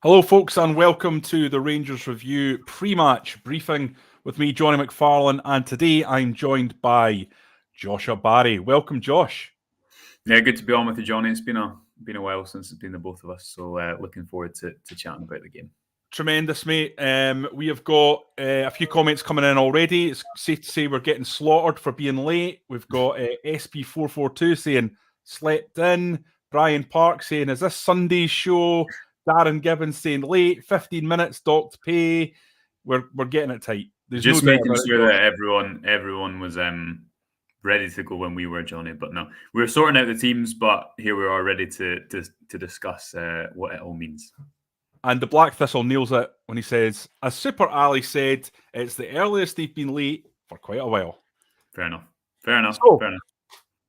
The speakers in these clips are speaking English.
Hello, folks, and welcome to the Rangers Review pre-match briefing with me, Jonny McFarlane, and today I'm joined by Joshua Barry. Welcome, Josh. Yeah, good to be on with you, Jonny. It's been a while since it's been the both of us, so looking forward to chatting about the game. Tremendous, mate. We have got a few comments coming in already. It's safe to say we're getting slaughtered for being late. We've got SP442 saying, slept in. Brian Park saying, is this Sunday's show? Darren Gibbons saying, late, 15 minutes, docked pay. We're getting it tight. There's Just no doubt making about sure it, that everyone was ready to go when we were, Jonny. But no, we were sorting out the teams, but here we are ready to discuss what it all means. And the Black Thistle nails it when he says, as Super Ali said, it's the earliest they've been late for quite a while. Fair enough. Fair enough. So, fair enough.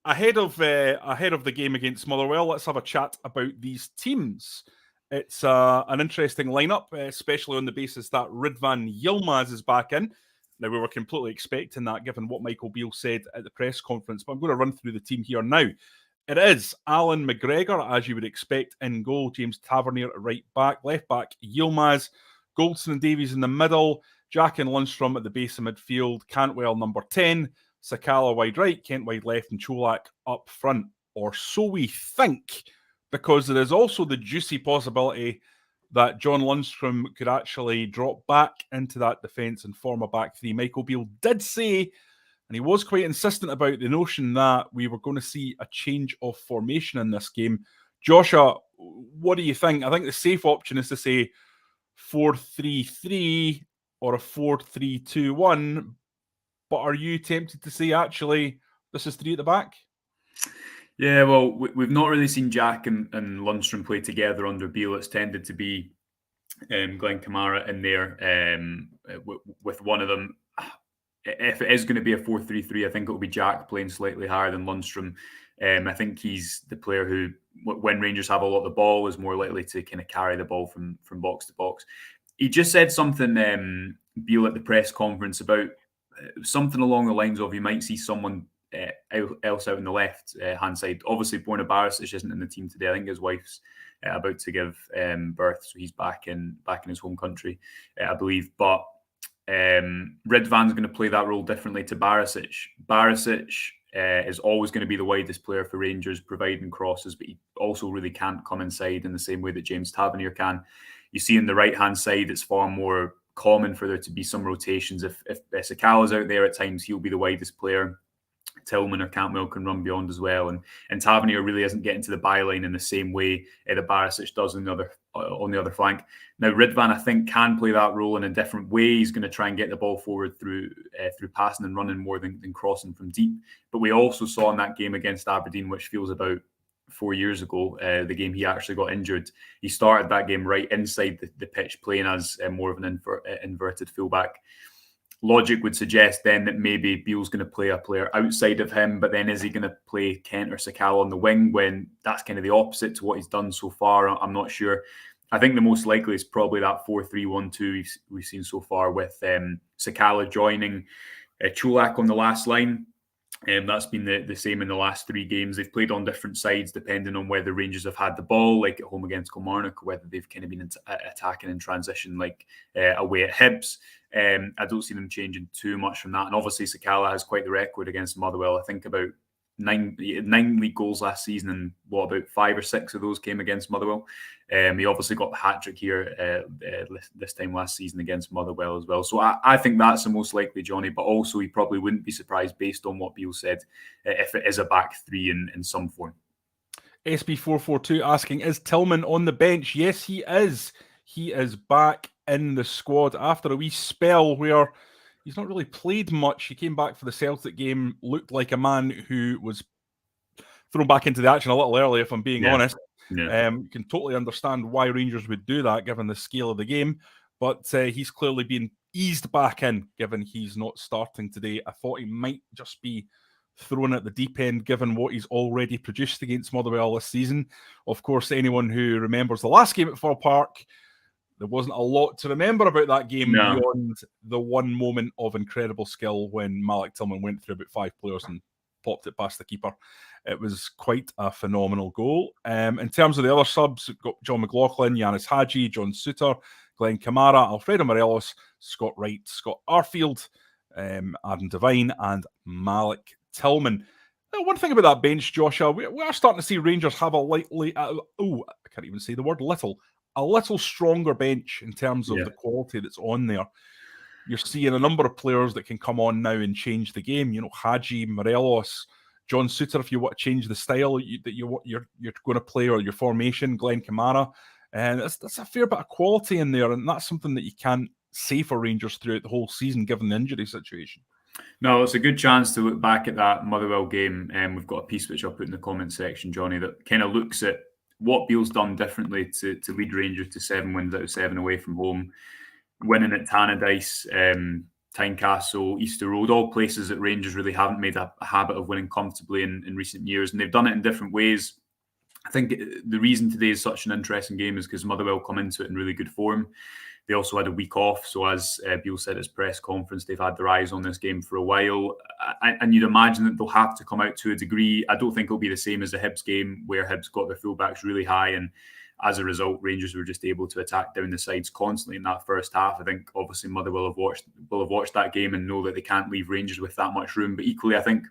Ahead of the game against Motherwell, let's have a chat about these teams. It's an interesting lineup, especially on the basis that Ridvan Yilmaz is back in. Now, we were completely expecting that, given what Michael Beale said at the press conference, but I'm going to run through the team here now. It is Alan McGregor, as you would expect, in goal. James Tavernier at right back. Left back, Yilmaz. Goldson and Davies in the middle. Jack and Lundstrom at the base of midfield. Cantwell, number 10. Sakala wide right. Kent wide left. And Cholak up front. Or so we think, because there is also the juicy possibility that John Lundstrom could actually drop back into that defence and form a back three. Michael Beale did say, and he was quite insistent about the notion that we were going to see a change of formation in this game. Joshua, what do you think? I think the safe option is to say 4-3-3 or a 4-3-2-1. But are you tempted to say, actually, this is three at the back? Yeah, well, we've not really seen Jack and Lundstrom play together under Beale. It's tended to be Glenn Kamara in there with one of them. If it is going to be a 4-3-3, I think it will be Jack playing slightly higher than Lundstrom. I think he's the player who, when Rangers have a lot of the ball, is more likely to kind of carry the ball from box to box. He just said something, Beale, at the press conference about something along the lines of you might see someone else out on the left hand side. Obviously, Borna Barisic isn't in the team today. I think his wife's about to give birth, so he's back in his home country, I believe. But Ridvan's going to play that role differently to Barisic. Barisic is always going to be the widest player for Rangers, providing crosses, but he also really can't come inside in the same way that James Tavernier can. You see on the right-hand side, it's far more common for there to be some rotations. If Sakala's out there at times, he'll be the widest player. Tillman or Cantwell can run beyond as well, and Tavernier really isn't getting to the byline in the same way that Barisic does on the other flank. Now Ridvan, I think, can play that role in a different way. He's going to try and get the ball forward through passing and running more than crossing from deep. But we also saw in that game against Aberdeen, which feels about 4 years ago, the game he actually got injured, he started that game right inside the pitch, playing as more of an inverted fullback. Logic would suggest then that maybe Beale's going to play a player outside of him, but then is he going to play Kent or Sakala on the wing when that's kind of the opposite to what he's done so far? I'm not sure. I think the most likely is probably that 4-3-1-2 we've seen so far, with Sakala joining Cholak on the last line. That's been the same in the last three games. They've played on different sides depending on whether Rangers have had the ball, like at home against Kilmarnock, or whether they've kind of been attacking in transition, like away at Hibs. I don't see them changing too much from that. And obviously, Sakala has quite the record against Motherwell. I think about nine league goals last season, and about 5 or 6 of those came against Motherwell. He obviously got the hat-trick here this time last season against Motherwell as well. So I think that's the most likely, Jonny, but also he probably wouldn't be surprised based on what Beale said if it is a back three in some form. SB442 asking, is Tillman on the bench? Yes, he is. He is back in the squad after a wee spell where he's not really played much. He came back for the Celtic game, looked like a man who was thrown back into the action a little early, if I'm being honest. Yeah. You can totally understand why Rangers would do that, given the scale of the game. But he's clearly been eased back in, given he's not starting today. I thought he might just be thrown at the deep end, given what he's already produced against Motherwell this season. Of course, anyone who remembers the last game at Fir Park, there wasn't a lot to remember about that game beyond the one moment of incredible skill when Malik Tillman went through about 5 players and popped it past the keeper. It was quite a phenomenal goal. In terms of the other subs, we've got John McLaughlin, Yanis Hadji, John Suter, Glenn Kamara, Alfredo Morelos, Scott Wright, Scott Arfield, Adam Devine, and Malik Tillman. One thing about that bench, Joshua, we are starting to see Rangers have a I can't even say the word a little stronger bench in terms of the quality that's on there. You're seeing a number of players that can come on now and change the game. You know, Hadji, Morelos, John Suter, if you want to change the style that you're going to play or your formation, Glenn Kamara. And that's a fair bit of quality in there, and that's something that you can't say for Rangers throughout the whole season, given the injury situation. No, it's a good chance to look back at that Motherwell game. We've got a piece which I'll put in the comment section, Johnny, that kind of looks at what Beale's done differently to lead Rangers to 7 wins out of 7 away from home, winning at Tannadice, Tynecastle, Easter Road, all places that Rangers really haven't made a habit of winning comfortably in recent years, and they've done it in different ways. I think the reason today is such an interesting game is because Motherwell come into it in really good form. They also had a week off, so as Beale said at his press conference, they've had their eyes on this game for a while. And you'd imagine that they'll have to come out to a degree. I don't think it'll be the same as the Hibs game, where Hibs got their fullbacks really high, and as a result, Rangers were just able to attack down the sides constantly in that first half. I think obviously Motherwell will have watched that game and know that they can't leave Rangers with that much room. But equally, I think,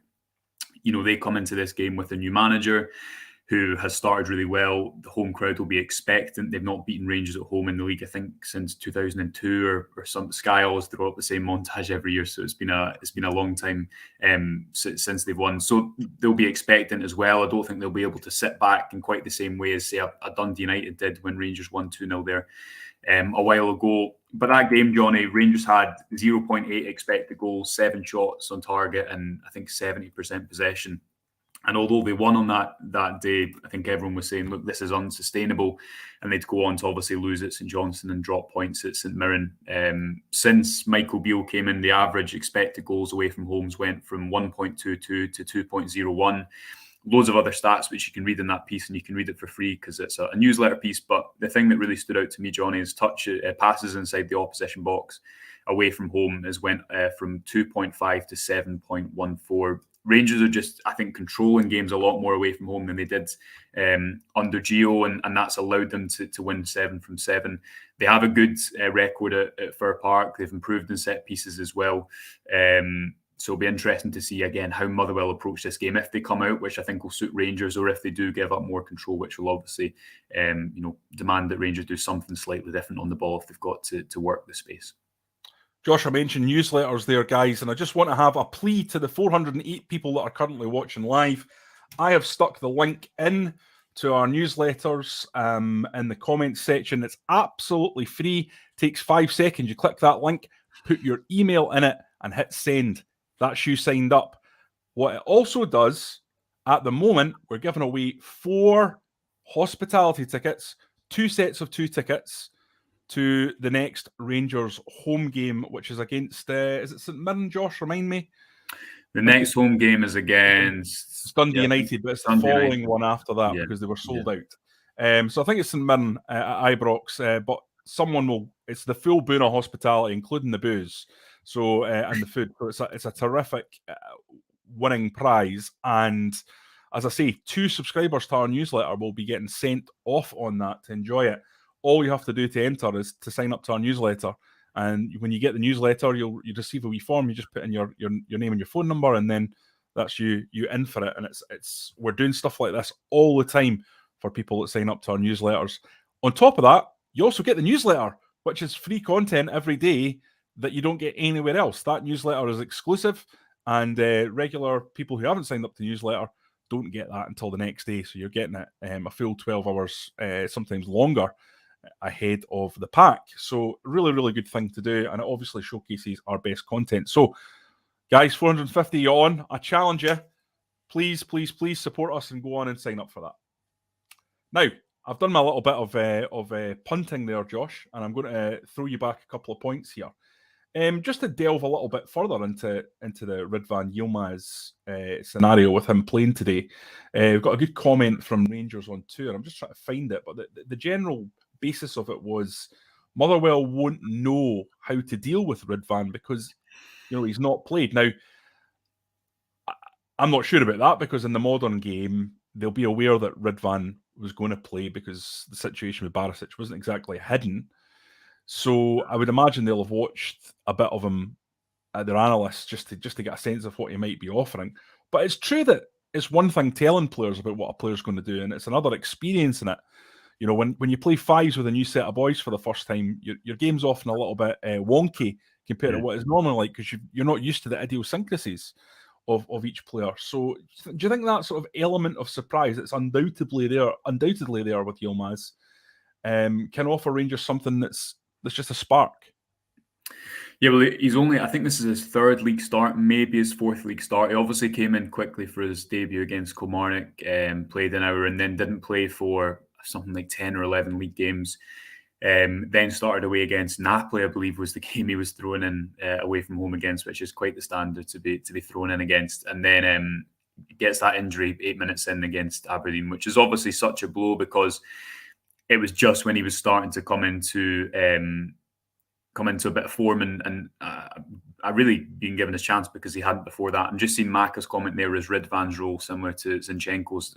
you know, they come into this game with a new manager who has started really well. The home crowd will be expectant. They've not beaten Rangers at home in the league, I think, since 2002 or some. Sky always throw up the same montage every year, so it's been a long time since they've won. So they'll be expectant as well. I don't think they'll be able to sit back in quite the same way as, say, a Dundee United did when Rangers won 2-0 there a while ago. But that game, Johnny, Rangers had 0.8 expected goals, 7 shots on target, and I think 70% possession. And although they won on that day, I think everyone was saying, look, this is unsustainable. And they'd go on to obviously lose at St Johnstone and drop points at St Mirren. Since Michael Beale came in, the average expected goals away from homes went from 1.22 to 2.01. Loads of other stats, which you can read in that piece, and you can read it for free because it's a newsletter piece. But the thing that really stood out to me, Johnny, is passes inside the opposition box away from home has went from 2.5 to 7.14. Rangers are just, I think, controlling games a lot more away from home than they did under Gio, and that's allowed them to win 7 from 7. They have a good record at Fir Park. They've improved in set pieces as well. So it'll be interesting to see, again, how Motherwell approach this game. If they come out, which I think will suit Rangers, or if they do give up more control, which will obviously demand that Rangers do something slightly different on the ball if they've got to work the space. Josh, I mentioned newsletters there, guys, and I just want to have a plea to the 408 people that are currently watching live. I have stuck the link in to our newsletters in the comments section. It's absolutely free. Takes 5 seconds. You click that link, put your email in it, and hit send. That's you signed up. What it also does, at the moment, we're giving away 4 hospitality tickets, 2 sets of 2 tickets, to the next Rangers home game, which is against, is it St Mirren, Josh? Remind me. The next home game is against Dundee United, but it's the following one after that because they were sold out. So I think it's St Mirren at Ibrox, but it's the full boon of hospitality, including the booze, so and the food. So it's a terrific winning prize, and as I say, 2 subscribers to our newsletter will be getting sent off on that to enjoy it. All you have to do to enter is to sign up to our newsletter. And when you get the newsletter, you receive a wee form. You just put in your name and your phone number, and then that's you in for it. And we're doing stuff like this all the time for people that sign up to our newsletters. On top of that, you also get the newsletter, which is free content every day that you don't get anywhere else. That newsletter is exclusive, and regular people who haven't signed up to the newsletter don't get that until the next day. So you're getting it a full 12 hours, sometimes longer, ahead of the pack. So really, really good thing to do, and it obviously showcases our best content. So guys, 450 on. I challenge you, please support us and go on and sign up for that. Now, I've done my little bit of punting there, Josh, and I'm going to throw you back a couple of points here. Just to delve a little bit further into the Ridvan Yilmaz scenario with him playing today, we've got a good comment from Rangers on Tour. I'm just trying to find it, but the general basis of it was Motherwell won't know how to deal with Ridvan because he's not played. Now, I'm not sure about that, because in the modern game, they'll be aware that Ridvan was going to play, because the situation with Barisic wasn't exactly hidden. So I would imagine they'll have watched a bit of him at their analysts just to get a sense of what he might be offering. But it's true that it's one thing telling players about what a player's going to do, and it's another experiencing it. You know, when you play fives with a new set of boys for the first time, your game's often a little bit wonky compared to what it's normally like, because you're not used to the idiosyncrasies of each player. So do you think that sort of element of surprise that's undoubtedly there with Yilmaz, can offer Rangers something that's just a spark? Yeah, well, I think this is his third league start, maybe his fourth league start. He obviously came in quickly for his debut against Kilmarnock, played an hour and then didn't play for something like 10 or 11 league games. Then started away against Napoli, I believe was the game he was thrown in away from home against, which is quite the standard to be thrown in against. And then gets that injury 8 minutes in against Aberdeen, which is obviously such a blow, because it was just when he was starting to come into a bit of form, and I really been given his chance because he hadn't before that. I'm just seeing Maka's comment there as Ridvan's role similar to Zinchenko's,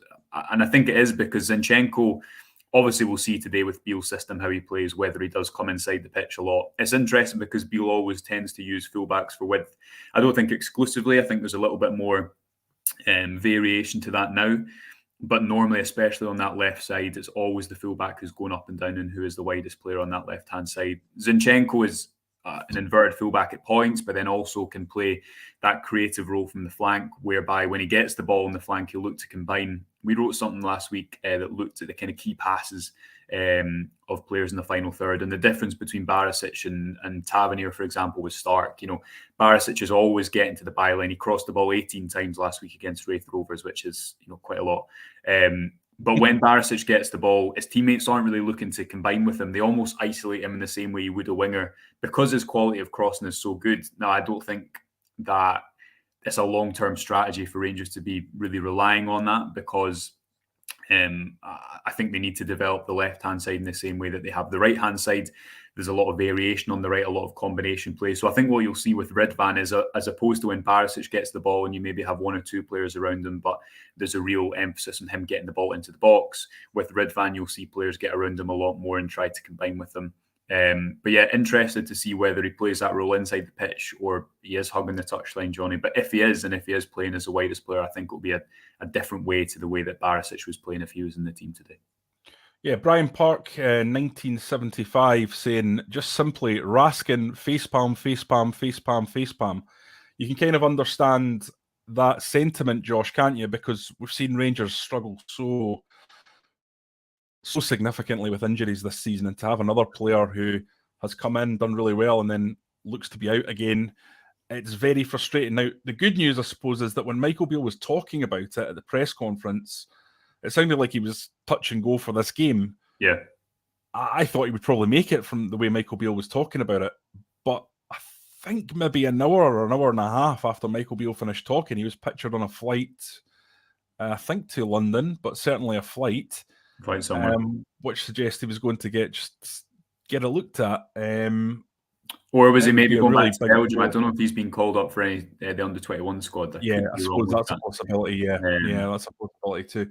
and I think it is because Zinchenko, obviously we'll see today with Beale's system how he plays, whether he does come inside the pitch a lot. It's interesting because Beale always tends to use fullbacks for width. I don't think exclusively. I think there's a little bit more variation to that now. But normally, especially on that left side, it's always the fullback who's going up and down and who is the widest player on that left-hand side. Zinchenko is an inverted fullback at points, but then also can play that creative role from the flank, whereby when he gets the ball on the flank, he'll look to combine. We wrote something last week that looked at the kind of key passes of players in the final third, and the difference between Barisic and Tavernier, for example, was stark. You know, Barisic is always getting to the byline. He crossed the ball 18 times last week against Wraith Rovers, which is, you know, quite a lot. But when Barisic gets the ball, his teammates aren't really looking to combine with him. They almost isolate him in the same way you would a winger, because his quality of crossing is so good. Now, I don't think that it's a long-term strategy for Rangers to be really relying on that, because I think they need to develop the left-hand side in the same way that they have the right-hand side. There's a lot of variation on the right, a lot of combination play. So I think what you'll see with Ridvan is, as opposed to when Barisic gets the ball and you maybe have one or two players around him, but there's a real emphasis on him getting the ball into the box. With Ridvan, you'll see players get around him a lot more and try to combine with them. But yeah, interested to see whether he plays that role inside the pitch or he is hugging the touchline, Johnny. But if he is, and if he is playing as the widest player, I think it'll be a different way to the way that Barisic was playing if he was in the team today. Yeah, Brian Park, 1975, saying just simply Raskin, facepalm, facepalm, facepalm, facepalm. You can kind of understand that sentiment, Josh, can't you? Because we've seen Rangers struggle so significantly with injuries this season, and to have another player who has come in, done really well, and then looks to be out again, it's very frustrating. Now, the good news, I suppose, is that when Michael Beale was talking about it at the press conference, it sounded like he was touch and go for this game. Yeah. I thought he would probably make it from the way Michael Beale was talking about it. But I think maybe an hour or an hour and a half after Michael Beale finished talking, he was pictured on a flight, I think to London, but certainly a flight. Flight somewhere. Which suggests he was going to get it looked at. Or was he maybe going really back to Belgium? I don't know if he's been called up for any the under-21 squad. I suppose that's a possibility. Yeah, that's a possibility too.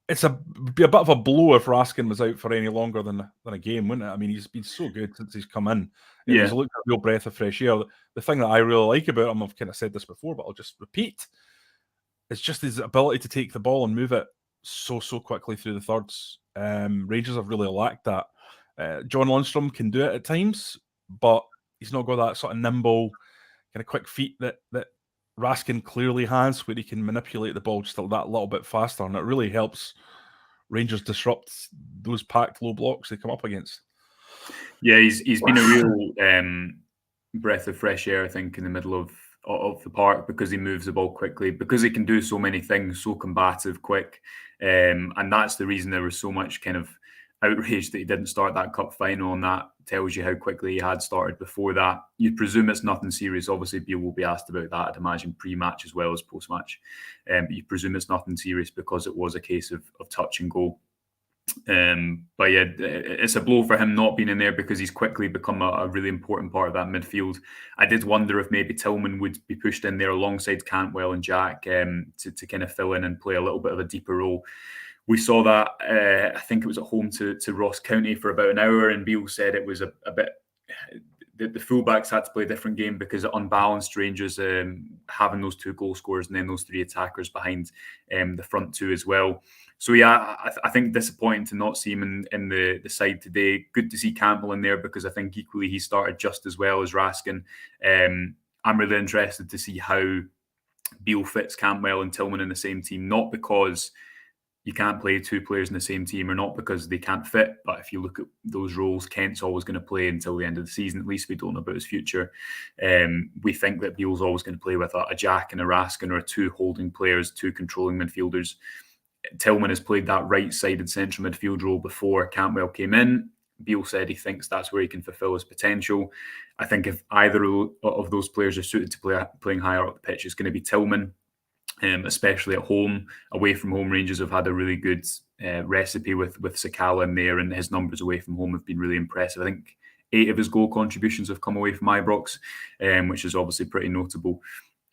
It'd be a bit of a blow if Raskin was out for any longer than a game, wouldn't it? I mean, he's been so good since he's come in. He's looked a real breath of fresh air. The thing that I really like about him, I've kind of said this before, but I'll just repeat, it's just his ability to take the ball and move it so quickly through the thirds. Rangers have really lacked that. John Lundstrom can do it at times, but he's not got that sort of nimble, kind of quick feet that Raskin clearly has, where he can manipulate the ball just that little bit faster, and it really helps Rangers disrupt those packed low blocks they come up against. Yeah, he's been a real breath of fresh air, I think, in the middle of the park, because he moves the ball quickly, because he can do so many things, so combative, quick, and that's the reason there was so much kind of outrage that he didn't start that cup final, and that tells you how quickly he had started before that. You'd presume it's nothing serious. Obviously, Beale will be asked about that, I'd imagine, pre-match as well as post-match. But you presume it's nothing serious because it was a case of touch and go. But yeah, it's a blow for him not being in there because he's quickly become a really important part of that midfield. I did wonder if maybe Tillman would be pushed in there alongside Cantwell and Jack to kind of fill in and play a little bit of a deeper role. We saw that, I think it was at home to Ross County for about an hour, and Beale said it was a bit... The fullbacks had to play a different game because it unbalanced Rangers having those 2 goal scorers and then those 3 attackers behind the front 2 as well. So yeah, I think disappointing to not see him in the side today. Good to see Campbell in there because I think equally he started just as well as Raskin. I'm really interested to see how Beale fits Campbell and Tillman in the same team, not because you can't play 2 players in the same team or not because they can't fit. But if you look at those roles, Kent's always going to play until the end of the season. At least we don't know about his future. We think that Beale's always going to play with a Jack and a Raskin or 2 holding players, 2 controlling midfielders. Tillman has played that right-sided central midfield role before Cantwell came in. Beale said he thinks that's where he can fulfil his potential. I think if either of those players are suited to playing higher up the pitch, it's going to be Tillman. Especially at home. Away from home, Rangers have had a really good recipe with Sakala in there, and his numbers away from home have been really impressive. I think 8 of his goal contributions have come away from Ibrox, which is obviously pretty notable.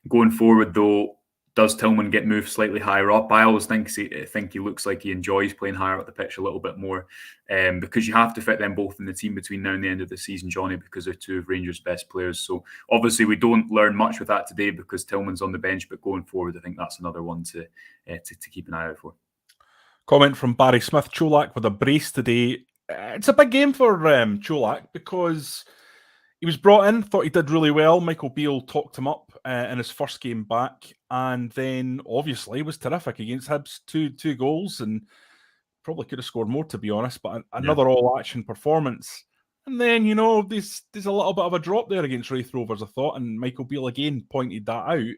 Going forward, though, does Tillman get moved slightly higher up? I always think he looks like he enjoys playing higher up the pitch a little bit more, because you have to fit them both in the team between now and the end of the season, Johnny, because they're 2 of Rangers' best players. So obviously we don't learn much with that today because Tillman's on the bench, but going forward, I think that's another one to keep an eye out for. Comment from Barry Smith: Cholak with a brace today. It's a big game for Cholak because he was brought in, thought he did really well. Michael Beale talked him up in his first game back, and then obviously was terrific against Hibs. Two goals, and probably could have scored more, to be honest, but another all-action performance. And then, there's a little bit of a drop there against Wraith Rovers, I thought, and Michael Beale again pointed that out.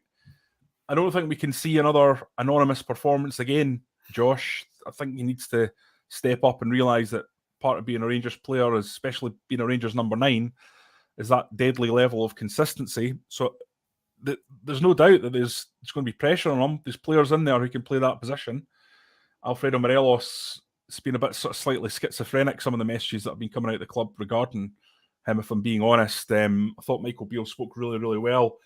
I don't think we can see another anonymous performance again, Josh. I think he needs to step up and realise that part of being a Rangers player, especially being a Rangers number 9, is that deadly level of consistency. So there's no doubt that there's going to be pressure on him. There's players in there who can play that position. Alfredo Morelos has been a bit sort of slightly schizophrenic, some of the messages that have been coming out of the club regarding him, if I'm being honest. I thought Michael Beale spoke really, really well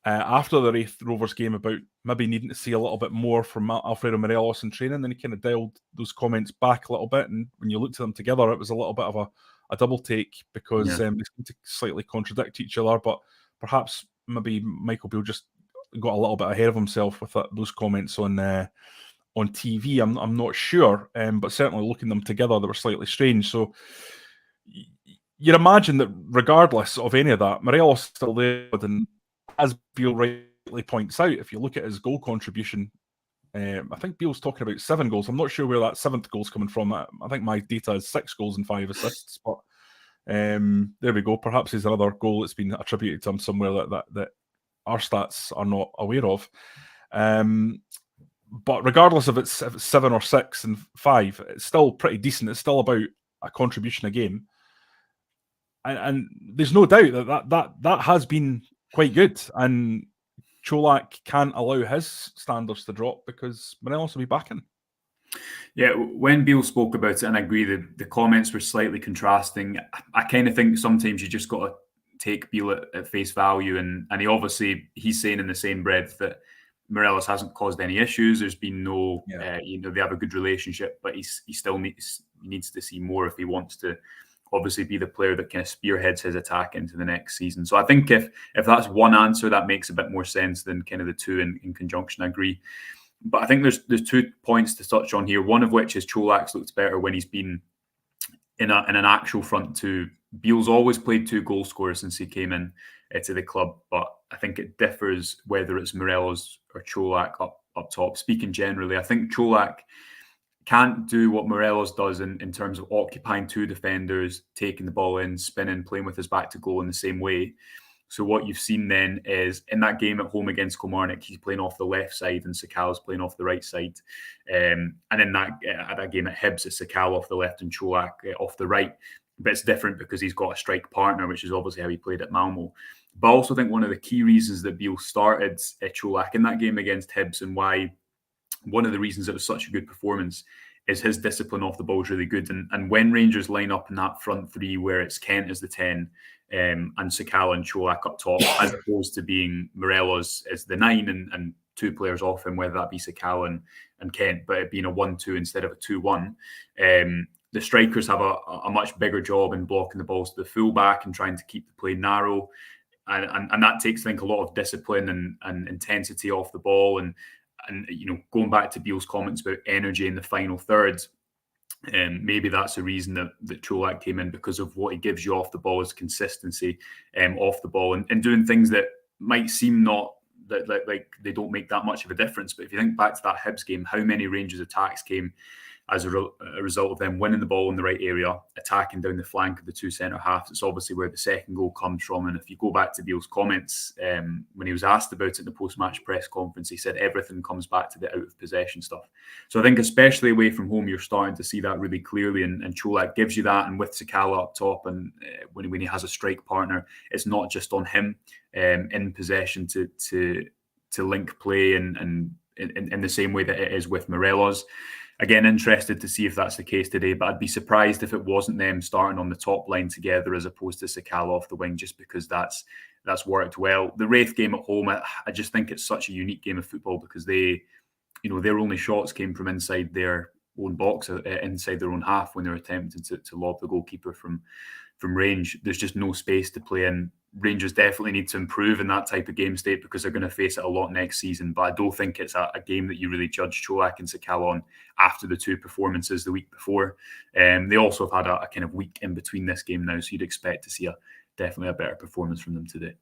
after the Wraith Rovers game about maybe needing to see a little bit more from Alfredo Morelos in training. Then he kind of dialed those comments back a little bit, and when you looked at them together, it was a little bit of a double take because they seem to slightly contradict each other. But perhaps maybe Michael Beale just got a little bit ahead of himself with those comments on TV. I'm not sure, but certainly looking them together, they were slightly strange. So you'd imagine that regardless of any of that, Morelos still there, and as Beale rightly points out, if you look at his goal contribution, I think Beale's talking about 7 goals. I'm not sure where that 7th goal's coming from. I think my data is 6 goals and 5 assists, but there we go. Perhaps there's another goal that's been attributed to him somewhere that our stats are not aware of. But regardless if it's 7 or 6 and 5, it's still pretty decent. It's still about a contribution a game, and there's no doubt that has been quite good. And Cholak can't allow his standards to drop because Morelos will be back in. Yeah, when Beale spoke about it, and I agree that the comments were slightly contrasting, I kind of think sometimes you just got to take Beale at face value, and he's saying in the same breath that Morelos hasn't caused any issues. There's been no, they have a good relationship, but he still needs to see more if he wants to obviously be the player that kind of spearheads his attack into the next season. So I think if that's one answer, that makes a bit more sense than kind of the 2 in conjunction. I agree. But I think there's 2 points to touch on here. One of which is Cholak's looked better when he's been in an actual front 2. Beale's always played 2 goal scorers since he came in to the club, but I think it differs whether it's Morelos or Cholak up top. Speaking generally, I think Cholak can't do what Morelos does in terms of occupying 2 defenders, taking the ball in, spinning, playing with his back to goal in the same way. So what you've seen then is in that game at home against Kilmarnock, he's playing off the left side and Sakala's playing off the right side. And in that game at Hibs, it's Sakala off the left and Cholak off the right. But it's different because he's got a strike partner, which is obviously how he played at Malmo. But I also think one of the key reasons that Beale started Cholak in that game against Hibs, and why one of the reasons it was such a good performance, his discipline off the ball is really good. And when Rangers line up in that front three where it's Kent as the 10 and Sakala and Cholak up top, as opposed to being Morelos as the 9 and 2 players off him, whether that be Sakala and Kent, but it being a 1-2 instead of a 2-1, the strikers have a much bigger job in blocking the balls to the fullback and trying to keep the play narrow. And that takes, I think, a lot of discipline and intensity off the ball. And going back to Beale's comments about energy in the final third, maybe that's the reason that Cholak came in, because of what he gives you off the ball is consistency off the ball and doing things that might seem not that like they don't make that much of a difference. But if you think back to that Hibs game, how many Rangers attacks came as a result of them winning the ball in the right area, attacking down the flank of the 2 centre halves? It's obviously where the second goal comes from. And if you go back to Beale's comments, when he was asked about it in the post-match press conference, he said everything comes back to the out of possession stuff. So I think especially away from home, you're starting to see that really clearly, and Cholak gives you that. And with Sakala up top, and when he has a strike partner, it's not just on him in possession to link play and in the same way that it is with Morelos. Again, interested to see if that's the case today, but I'd be surprised if it wasn't them starting on the top line together as opposed to Sakala off the wing, just because that's worked well. The Wraith game at home, I just think it's such a unique game of football because their only shots came from inside their own box, inside their own half when they're attempting to lob the goalkeeper from range. There's just no space to play in. Rangers definitely need to improve in that type of game state because they're going to face it a lot next season. But I don't think it's a game that you really judge Cholak and Sakala on after the 2 performances the week before. They also have had a kind of week in between this game now, so you'd expect to see definitely a better performance from them today.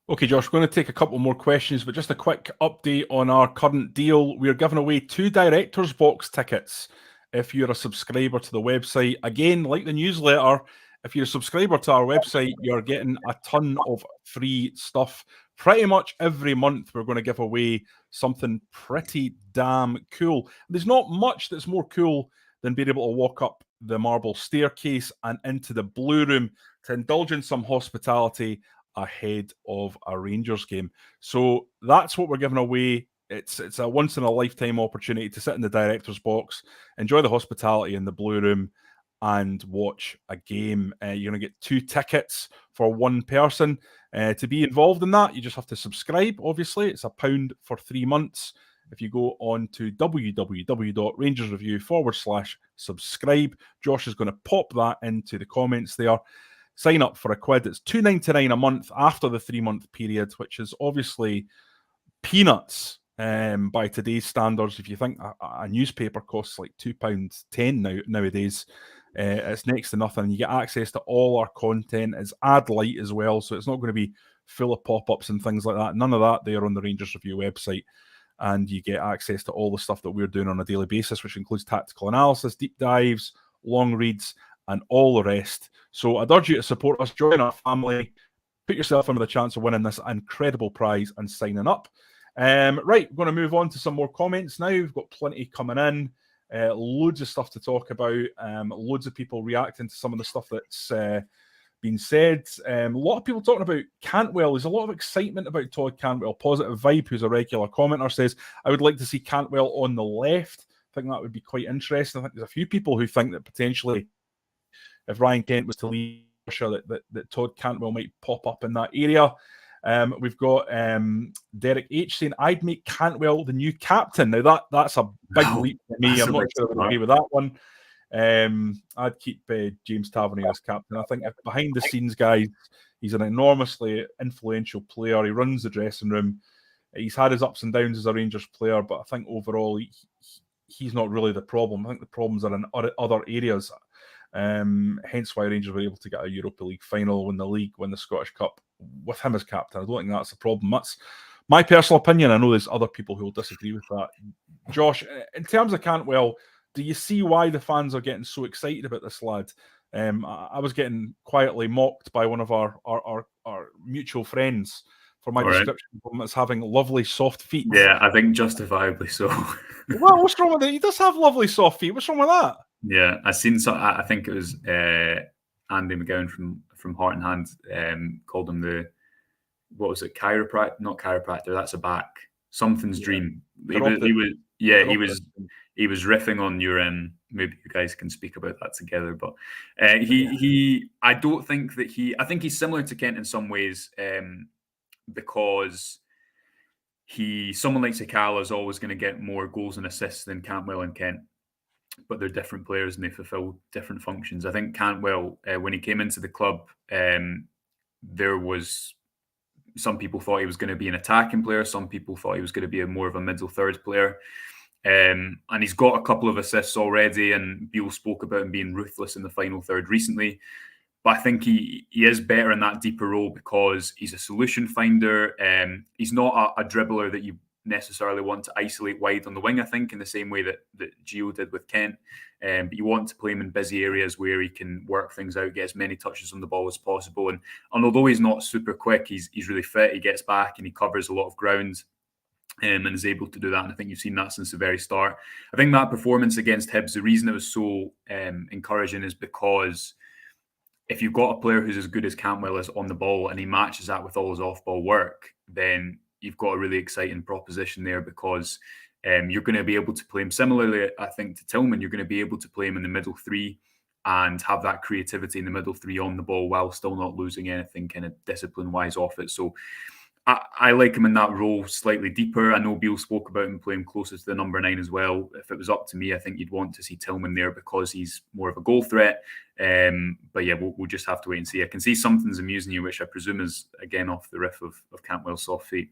Okay, Josh, we're going to take a couple more questions, but just a quick update on our current deal. We're giving away 2 Director's Box tickets if you're a subscriber to the website. Again, like the newsletter, if you're a subscriber to our website, you're getting a ton of free stuff. Pretty much every month, we're going to give away something pretty damn cool. There's not much that's more cool than being able to walk up the marble staircase and into the Blue Room to indulge in some hospitality ahead of a Rangers game. So that's what we're giving away. It's a once-in-a-lifetime opportunity to sit in the Director's Box, enjoy the hospitality in the Blue Room, and watch a game. You're going to get 2 tickets for 1 person. To be involved in that, you just have to subscribe, obviously. It's £1 for 3 months. If you go on to www.rangersreview.com/subscribe, Josh is going to pop that into the comments there. Sign up for £1. It's £2.99 a month after the 3-month period, which is obviously peanuts by today's standards. If you think a newspaper costs like £2.10 nowadays, it's next to nothing. You get access to all our content. It's ad light as well, so it's not going to be full of pop-ups and things like that. None of that there on the Rangers Review website. And you get access to all the stuff that we're doing on a daily basis, which includes tactical analysis, deep dives, long reads, and all the rest. So I'd urge you to support us, join our family, put yourself in with a chance of winning this incredible prize and signing up. Right, we're going to move on to some more comments now. We've got plenty coming in. Loads of stuff to talk about. Loads of people reacting to some of the stuff that's been said. A lot of people talking about Cantwell. There's a lot of excitement about Todd Cantwell. Positive Vibe, who's a regular commenter, says, I would like to see Cantwell on the left. I think that would be quite interesting. I think there's a few people who think that potentially if Ryan Kent was to leave Russia, that Todd Cantwell might pop up in that area. We've got Derek H saying, I'd make Cantwell the new captain. Now, that's a big leap for me. I'm not sure I would agree with that one. I'd keep James Tavernier as captain. I think if behind the scenes, guys, he's an enormously influential player. He runs the dressing room. He's had his ups and downs as a Rangers player, but I think overall he's not really the problem. I think the problems are in other areas. Hence why Rangers were able to get a Europa League final, win the league, win the Scottish Cup with him as captain. I don't think that's a problem. That's my personal opinion. I know there's other people who will disagree with that. Josh, in terms of Cantwell, do you see why the fans are getting so excited about this lad? I was getting quietly mocked by one of our mutual friends for my description of him as having lovely soft feet. Yeah, I think justifiably so. Well, what's wrong with it? He does have lovely soft feet. What's wrong with that? Yeah, I seen. I think it was Andy McGowan from Heart and Hand called him the, what was it? Chiropractor? Not chiropractor. That's a back. Something's dream. He was he was riffing on your maybe you guys can speak about that together, but I don't think that I think he's similar to Kent in some ways, because someone like Sakala is always going to get more goals and assists than Cantwell and Kent, but they're different players and they fulfill different functions. I think Cantwell, when he came into the club, there was some people thought he was going to be an attacking player, some people thought he was going to be more of a middle third player. And he's got a couple of assists already, and Beale spoke about him being ruthless in the final third recently. But I think he is better in that deeper role because he's a solution finder. He's not a dribbler that you necessarily want to isolate wide on the wing, I think, in the same way that Gio did with Kent. But you want to play him in busy areas where he can work things out, get as many touches on the ball as possible. And although he's not super quick, he's really fit. He gets back and he covers a lot of ground. And is able to do that. And I think you've seen that since the very start. I think that performance against Hibs, the reason it was so encouraging is because if you've got a player who's as good as Cantwell is on the ball and he matches that with all his off-ball work, then you've got a really exciting proposition there, because you're going to be able to play him similarly, I think, to Tillman. You're going to be able to play him in the middle three and have that creativity in the middle three on the ball while still not losing anything kind of discipline-wise off it. So I like him in that role slightly deeper. I know Beale spoke about him playing closer to the number 9 as well. If it was up to me, I think you'd want to see Tillman there because he's more of a goal threat. But yeah, we'll just have to wait and see. I can see something's amusing you, which I presume is, again, off the riff of Cantwell's soft feet.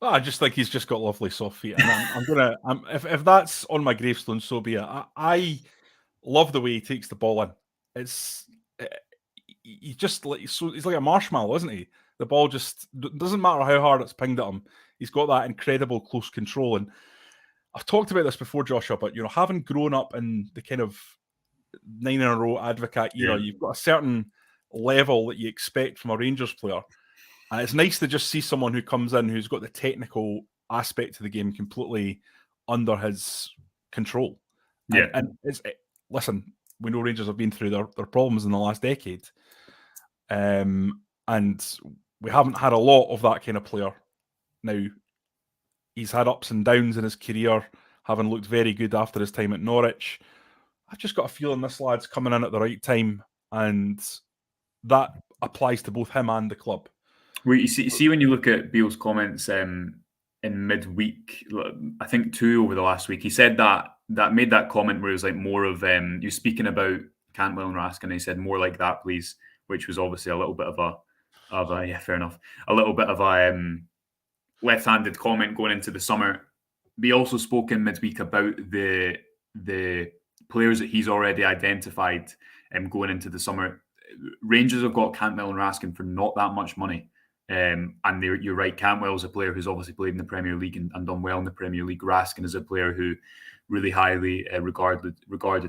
Well, I just think he's just got lovely soft feet. And if that's on my gravestone, so be it. I love the way he takes the ball in. He's just like, he's like a marshmallow, isn't he? The ball just doesn't matter how hard it's pinged at him. He's got that incredible close control. And I've talked about this before, Joshua, but having grown up in the kind of 9 in a row advocate era, you've got a certain level that you expect from a Rangers player. And it's nice to just see someone who comes in who's got the technical aspect of the game completely under his control. Yeah. And listen, we know Rangers have been through their problems in the last decade. And we haven't had a lot of that kind of player. Now, he's had ups and downs in his career, having looked very good after his time at Norwich. I've just got a feeling this lad's coming in at the right time, and that applies to both him and the club. Well, you see when you look at Beale's comments in midweek, I think 2 over the last week, he said that made that comment where it was like more of you speaking about Cantwell and Raskin, and he said more like that, please, which was obviously a little bit of a yeah, fair enough, a little bit of a left-handed comment going into the summer. But he also spoke in midweek about the players that he's already identified going into the summer. Rangers have got Cantwell and Raskin for not that much money. And you're right, Cantwell's a player who's obviously played in the Premier League and done well in the Premier League. Raskin is a player who really highly regarded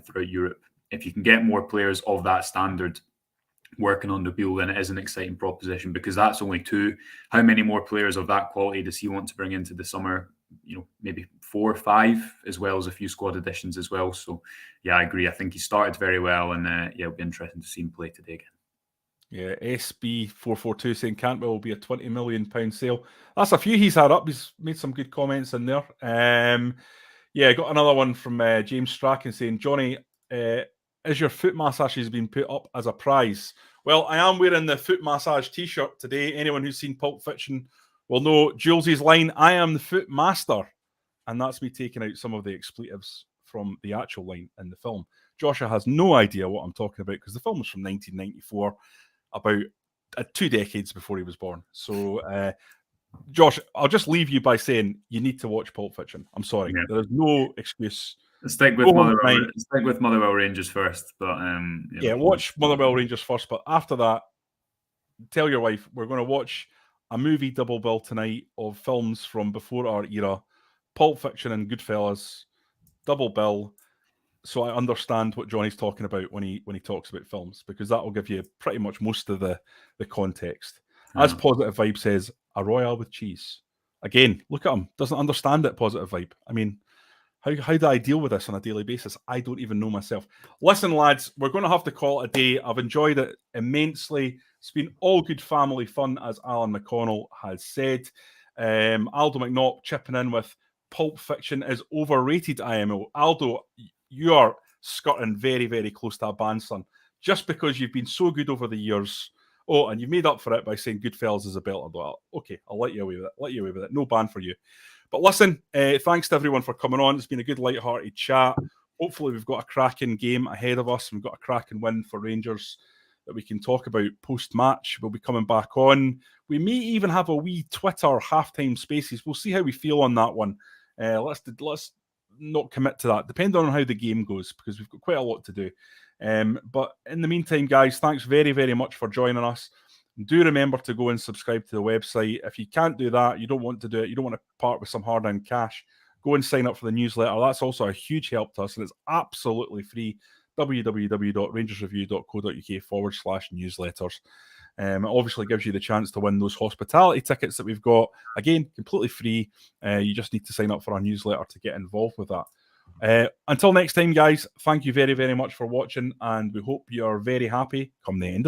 throughout Europe. If you can get more players of that standard working under Beale, then it is an exciting proposition, because that's only 2. How many more players of that quality does he want to bring into the summer? Maybe 4 or 5, as well as a few squad additions as well. So yeah, I agree. I think he started very well, and it'll be interesting to see him play today again. Yeah, SB442 saying Cantwell will be a £20 million sale. That's a few he's had up. He's made some good comments in there. Yeah, got another one from James Strachan saying, Johnny, is your foot massages being put up as a prize? Well, I am wearing the foot massage t-shirt today. Anyone who's seen Pulp Fiction will know Jules's line, I am the foot master. And that's me taking out some of the expletives from the actual line in the film. Joshua has no idea what I'm talking about because the film was from 1994, about 2 decades before he was born. So, Josh, I'll just leave you by saying you need to watch Pulp Fiction. I'm sorry. Yeah. There is no excuse. Stick with Motherwell Rangers first. But yeah, watch Motherwell Rangers first. But after that, tell your wife we're going to watch a movie double bill tonight of films from before our era. Pulp Fiction and Goodfellas, double bill. So I understand what Johnny's talking about when he talks about films, because that will give you pretty much most of the context. As Positive Vibe says, a Royale with cheese. Again, look at him. Doesn't understand it, Positive Vibe. I mean, how do I deal with this on a daily basis? I don't even know myself. Listen, lads, we're going to have to call it a day. I've enjoyed it immensely. It's been all good family fun, as Alan McConnell has said. Aldo McNaught chipping in with Pulp Fiction is overrated, IMO. Aldo, you are skirting very, very close to a ban, son. Just because you've been so good over the years. Oh, and you've made up for it by saying Goodfellas is a better. Well, okay, I'll let you away with it. No ban for you. But listen, thanks to everyone for coming on. It's been a good light-hearted chat. Hopefully we've got a cracking game ahead of us. We've got a cracking win for Rangers that we can talk about post-match. We'll be coming back on. We may even have a wee Twitter halftime spaces. We'll see how we feel on that one. Let's not commit to that, depending on how the game goes, because we've got quite a lot to do. But in the meantime, guys, thanks very, very much for joining us. Do remember to go and subscribe to the website. If you can't do that, you don't want to do it, you don't want to part with some hard-earned cash, go and sign up for the newsletter. That's also a huge help to us, and it's absolutely free. www.rangersreview.co.uk/newsletters. It obviously gives you the chance to win those hospitality tickets that we've got. Again, completely free. You just need to sign up for our newsletter to get involved with that. Until next time, guys, thank you very, very much for watching, and we hope you are very happy come the end of